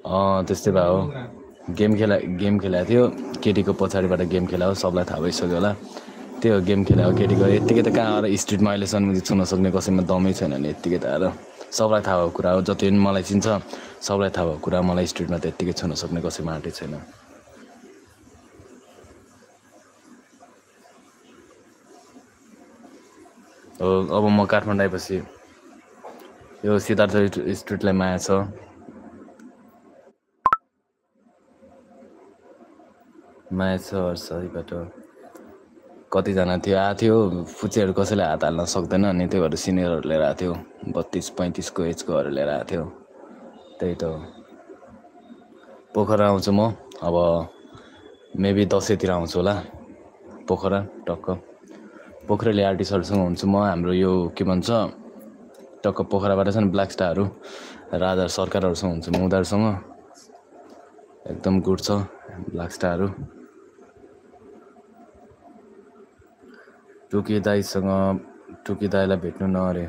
त्यस्तै भयो हो। गेम खेलाएको थियो केटीको पछाडिबाट गेम खेलायो सबलाई थाहा भइसक्यो होला त्यो गेम खेलायो केटीको यत्तिकै त कहाँ आएर स्ट्रिटमा अहिलेसम्म छुन सक्ने कसैमा दमै छैन नि यत्तिकै त आएर सबलाई थाहा भएको कुरा हो जति पनि मलाई चिन्छ सबलाई थाहा भएको कुरा मलाई स्ट्रिटमा त यत्तिकै छुन सक्ने कसैमा आँटै छैन हो अब म काठमाडौँ आएपछि यो सिद्धार्थ स्ट्रिटलाई माया छ माया छ सहीबाट कतिजना थियो आएको थियो फुच्चेहरू कसैले हात हाल्न सक्दैन अनि त्यही भएर सिनियरहरू लिएर आएको थियो 32-35को एजकोहरू लिएर आएको थियो त्यही त हो पोखरा आउँछु म अब मेबी दसैँतिर आउँछु होला पोखरा टक्क पोखरेली आर्टिस्टहरूसँग हुन्छु म हाम्रो यो के भन्छ टक्क पोखराबाट छन् ब्ल्याक स्टारहरू राजा सरकारहरूसँग हुन्छु म उनीहरूसँग एकदम गुड छ ब्ल्याक स्टारहरू टुकी दाईलाई भेट्नु न अरे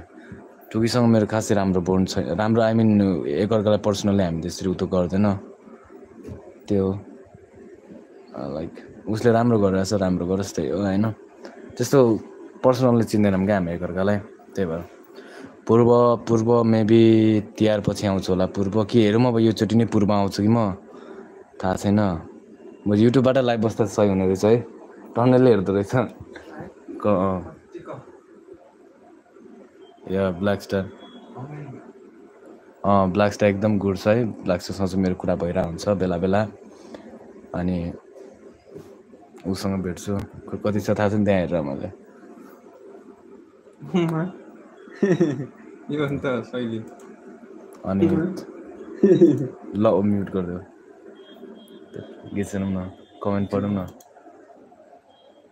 टुकीसँग मेरो खासै राम्रो बोन्ड छैन राम्रो आई मिन एकअर्कालाई पर्सनली हामी त्यसरी उतो गर्दैन त्यो लाइक उसले राम्रो गरिरहेछ राम्रो गरोस् त्यही हो होइन त्यस्तो पर्सनल्ली चिन्दैनौँ क्या हामी एकअर्कालाई त्यही भएर पूर्व मेबी तिहार पछि आउँछु होला पूर्व कि हेरौँ अब योचोटि नै पूर्व आउँछु कि म थाहा छैन म युट्युबबाट लाइभ बस्दा सही हुने रहेछ है टन्नेलले हेर्दो रहेछ या ब्ल्याक स्टार ब्ल्याक स्टार एकदम गुड छ है ब्ल्याक स्टारसँग चाहिँ मेरो कुरा भइरहेको हुन्छ बेला बेला अनि उसँग भेट्छु कति छ थाहा छैन त्यहाँ हेरेर मैले अनि ल म्युट गरिदेऊ गीत सुनौँ न कमेन्ट पढौँ न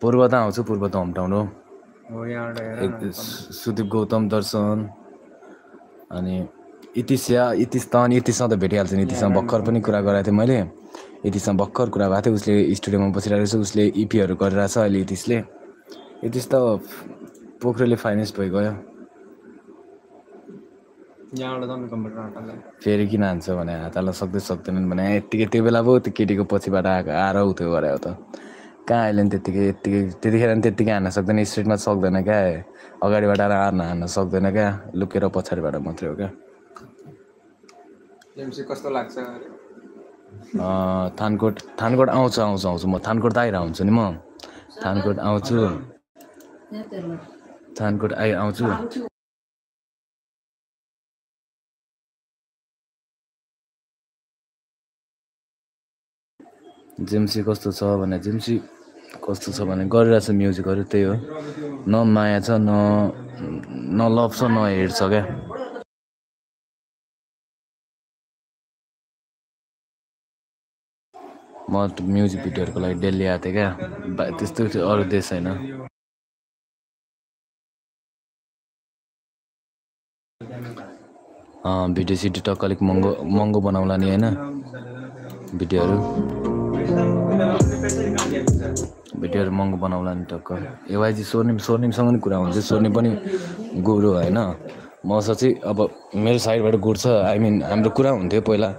पूर्व त आउँछु पूर्व त होम टाउन हो सुदीप गौतम दर्शन अनि इतिससँग त भेटिहाल्छु नि इतिसँग भर्खर पनि कुरा गराएको थिएँ मैले इतिसँग भर्खर कुरा भएको थियो उसले स्टुडियोमा बसिरहेको छ उसले इपीहरू गरिरहेछ अहिले इतिस त पोखरेली फाइनेन्स भइगयो फेरि किन हान्छ भने हात हाल्न सक्दैनन् भने यत्तिकै त्यो बेला पो त्यो केटीको पछिबाट आएर उयो गरे त कहाँ अहिले त्यतिखेर पनि त्यत्तिकै हान्न सक्दैन स्ट्रिटमा सक्दैन क्या अगाडिबाट आएर हान्न सक्दैन क्या लुकेर पछाडिबाट मात्रै हो क्या कस्तो लाग्छ थानकोट आउँछु म थानकोट त आइरहेको हुन्छु नि म थानकोट आउँछु आउँछु जेम्सी कस्तो छ भने गरिरहेछ म्युजिकहरू त्यही हो न माया छ न लभ छ न हेड छ क्या म म्युजिक भिडियोहरूको लागि दिल्ली आएको थिएँ क्या त्यस्तो अरू देश छैन भिडियो सिडियो टक्क अलिक महँगो बनाउला नि होइन भिडियोहरू महँगो बनाउला नि टक्क एवाइजी स्वर्णिमसँग नि कुरा हुन्छ स्वर्णिम पनि गुरु होइन म साँच्चै अब मेरो साइडबाट गुड छ आई मिन हाम्रो कुरा हुन्थ्यो पहिला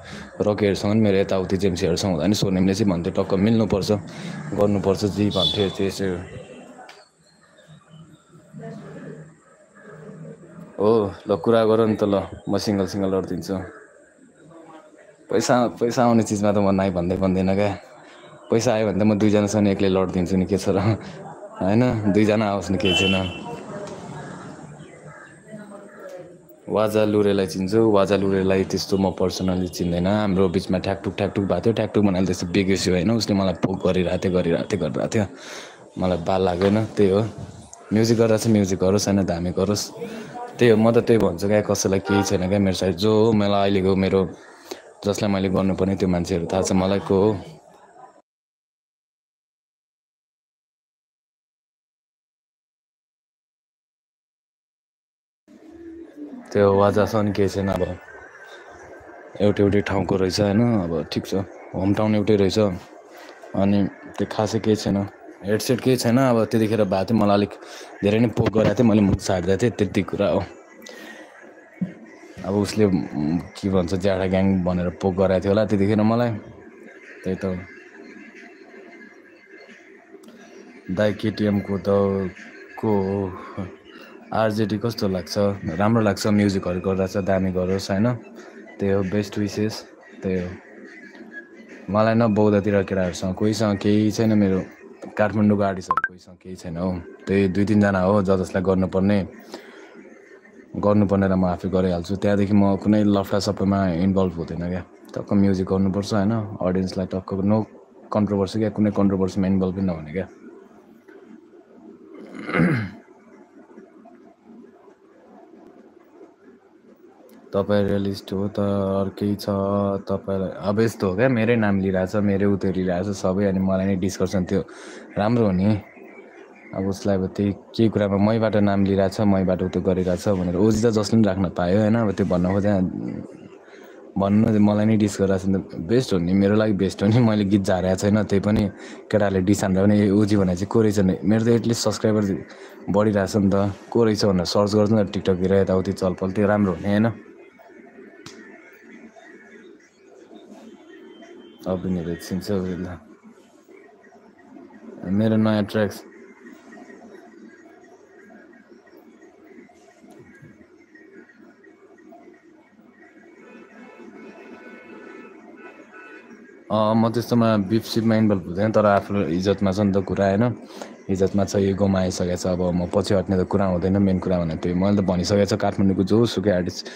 रकीहरूसँग पनि मेरो यताउति जेम्सीहरूसँग हुँदा नि स्वर्णिमले चाहिँ भन्थ्यो टक्क मिल्नुपर्छ गर्नुपर्छ जे भन्थ्यो त्यसो हो ल कुरा गर नि त ल म सिङ्गल लडिदिन्छु पैसा आउने चिजमा त म नाइ भन्दैन क्या पैसा आयो भने त म दुईजनासँग एक्लै लडिदिन्छु नि के छ र होइन दुईजना आओस् नि केही छैन वाजा लुरेलाई चिन्छु वाजा लुरेलाई त्यस्तो म पर्सनली चिन्दैन हाम्रो बिचमा ठ्याकठुक भएको थियो ठ्याकठुक भन्नाले त्यस्तो बिग्रियो होइन उसले मलाई पोक गरिरहेको थियो मलाई बाल लागेन त्यही हो म्युजिक गरिरहेको छ म्युजिक गरोस् होइन दामी गरोस् त्यही हो म त त्यही भन्छु क्या कसैलाई केही छैन क्या मेरो साइड जो मलाई अहिलेको मेरो जसलाई मैले गर्नुपर्ने त्यो मान्छेहरू थाहा छ मलाई को हो त्यो वाजासँग नि केही छैन अब एउटै ठाउँको रहेछ होइन अब ठिक छ होम टाउन एउटै रहेछ अनि त्यो खासै केही छैन हेडसेट केही छैन अब त्यतिखेर भएको थियो मलाई अलिक धेरै नै पोक गरेको थियो मैले मुख छाडिदिएको थिएँ त्यति कुरा हो अब उसले के भन्छ ज्याडा ग्याङ भनेर पोक गराएको थियो होला त्यतिखेर मलाई। त्यही त दाइ केटिएमको त को आरजेडी कस्तो लाग्छ? राम्रो लाग्छ, म्युजिकहरू गर्दा चाहिँ दामी गरोस् होइन। त्यही हो, बेस्ट विसेस। त्यही हो, मलाई न बौद्धतिर केटाहरूसँग कोहीसँग केही छैन, मेरो काठमाडौँको आर्टिस्टहरू कोहीसँग केही छैन हौ। त्यही 2-3 जना हो जसलाई गर्नुपर्नेलाई म आफै गरिहाल्छु। त्यहाँदेखि म कुनै लफडा सफामा इन्भल्भ हुँदैन क्या। टक्क म्युजिक गर्नुपर्छ होइन, अडियन्सलाई टक्क नो कन्ट्रोभर्सी क्या, कुनै कन्ट्रोभर्सीमा इन्भल्भ पनि नहुने क्या। तपाईँ रियलिस्ट हो त अर्कै छ तपाईँलाई। अब यस्तो हो क्या, मेरै नाम लिइरहेछ, मेरै उत्यो लिइरहेछ सबै, अनि मलाई नै डिस्कसन थियो। राम्रो हो नि, अब उसलाई अब त्यही केही कुरामा मैबाट नाम लिइरहेछ, मैबाट उत्यो गरिरहेछ भनेर ओजी त जसले पनि राख्न पायो होइन। अब त्यो भन्नु मलाई नै डिस गरिरहेछ नि त, बेस्ट हो नि, मेरो लागि बेस्ट हो नि। मैले गीत झारेको छैन, त्यही पनि केटाहरूले डिस हान्दा पनि ओजी भने चाहिँ को रहेछ नि, मेरो त एटलिस्ट सब्सक्राइबर बढिरहेछ नि त, को रहेछ भनेर सर्च गर्छु नि त टिकटकतिर यताउति चलपल, त्यो राम्रो हो नि होइन। अभिनयले चिन्छ उसलाई। मेरो नयाँ ट्र्याक्स म त्यस्तोमा बिफ सिपमा इन्भल्भ हुँदैन, तर आफ्नो इज्जतमा छ नि त कुरा होइन। इज्जतमा छ, यो गाउँमा आइसकेको छ, अब म पछि हट्ने त कुरा हुँदैन। मेन कुरा भने त्यही, मैले त भनिसकेको छ काठमाडौँको जोसुकै आर्टिस्ट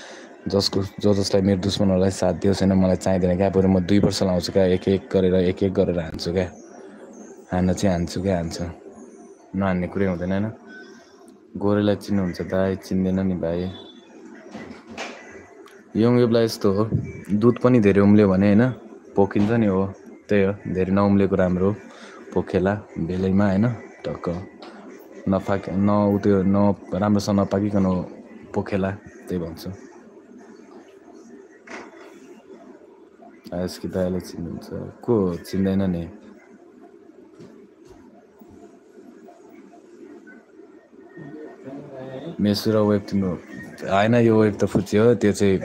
जसलाई मेरो दुश्मनहरूलाई साथ दियोस् होइन, मलाई चाहिँदैन क्या। बरु म 2 वर्ष लाउँछु क्या, एक एक गरेर हान्छु क्या। हान्न चाहिँ हान्छु क्या, हान्छु, नहान्ने कुरै हुँदैन होइन। गोरेलाई चिन्नुहुन्छ दाइ? चिन्दैन नि भाइ। यङवेबलाई यस्तो हो, दुध पनि धेरै उम्ल्यो भने होइन पोखिन्छ नि। हो त्यही हो, धेरै नउम्लेको राम्रो, पोखेला बेलैमा होइन, टक्क उत्यो राम्रोसँग नपाकिकन पोखेला, त्यही भन्छु। आएस कि दाइले चिन्नुहुन्छ? को चिन्दैन नि। मेसु र वेब तिम्रो होइन, यो वेब त फुच्ची हो, त्यो चाहिँ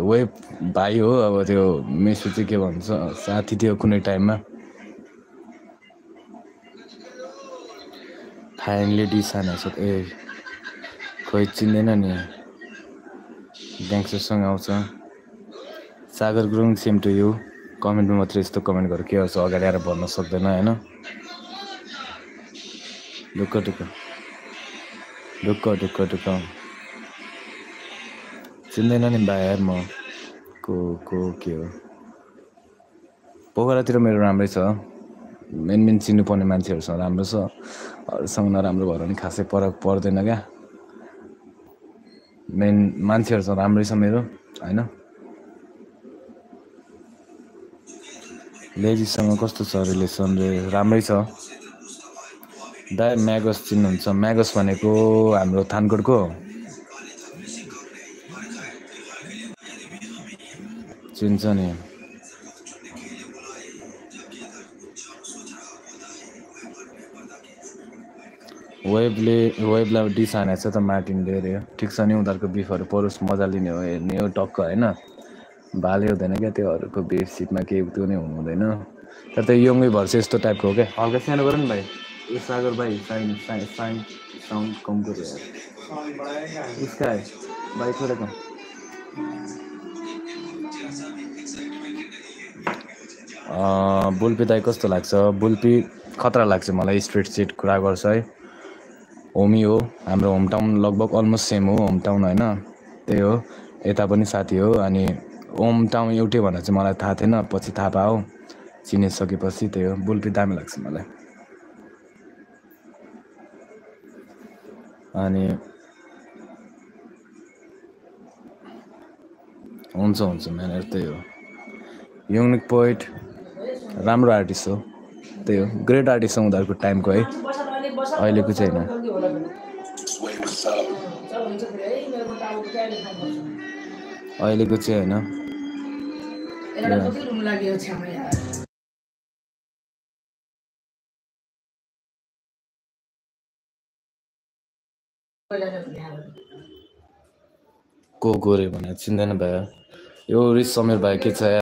वेब भाइ हो। अब त्यो मेसु चाहिँ के भन्छ, साथी थियो कुनै टाइममा। फाइनली डिसाना छ ए, खोइ चिन्दैन नि। ग्याङ्स्टरसँग आउँछ। सागर गुरुङ सेम टु यु। कमेन्टमा मात्रै यस्तो कमेन्ट गरेर के गर्छ, अगाडि आएर भन्न सक्दैन होइन। ढुक्क चिन्दैन नि भाइ यार, म को के हो। पोखरातिर मेरो राम्रै छ, मेन चिन्नुपर्ने मान्छेहरूसँग राम्रो छ, अरूसँग नराम्रो भएर पनि खासै फरक पर्दैन क्या। मेन मान्छेहरूसँग राम्रै छ मेरो होइन। लेजिसँग कस्तो छ रिलेसन? राम्रै छ दाइ। म्यागस चिन्नुहुन्छ? म्यागस भनेको हाम्रो थानकोटको चिन्छ नि। वेबलाई डिस हानेको छ त मार्टिनले अरे, ठिक छ नि, उनीहरूको बिफहरू परोस्, मजा लिने हो, हेर्ने हो टक्क होइन। भाले हुँदैन क्या त्यो, अरूको बिफ सिपमा केही त्यो नै हुनु हुँदैन। तर त्यो यङै भएर चाहिँ यस्तो टाइपको हो क्या। हल्का सानो गर नि भाइ, ए सागर भाइ, साउन्ड कम गऱ्यो यार। उसका भाइ थोड़ा कम। बुल्पी दाइ कस्तो लाग्छ? बुल्पी खतरा लाग्छ मलाई, स्ट्रिट सिट कुरा गर्छ है। होमी हो, हाम्रो होम टाउन लगभग अलमोस्ट सेम हो होम टाउन होइन। त्यही हो, यता पनि साथी हो। अनि होम टाउन एउटै भनेर चाहिँ मलाई थाहा थिएन, पछि थाहा पायो चिनिसकेपछि। त्यही हो, बुल्पी दामी लाग्छ मलाई। अनि हुन्छ म्यानर, त्यही हो। युनिक पोइट राम्रो आर्टिस्ट हो, त्यही हो, ग्रेट आर्टिस्ट हो उनीहरूको टाइमको है, अहिलेको चाहिँ होइन। अहिलेको चाहिँ होइन। को गोरे भने चिन्दैन भाइ यो रिस समीर भाइ के छ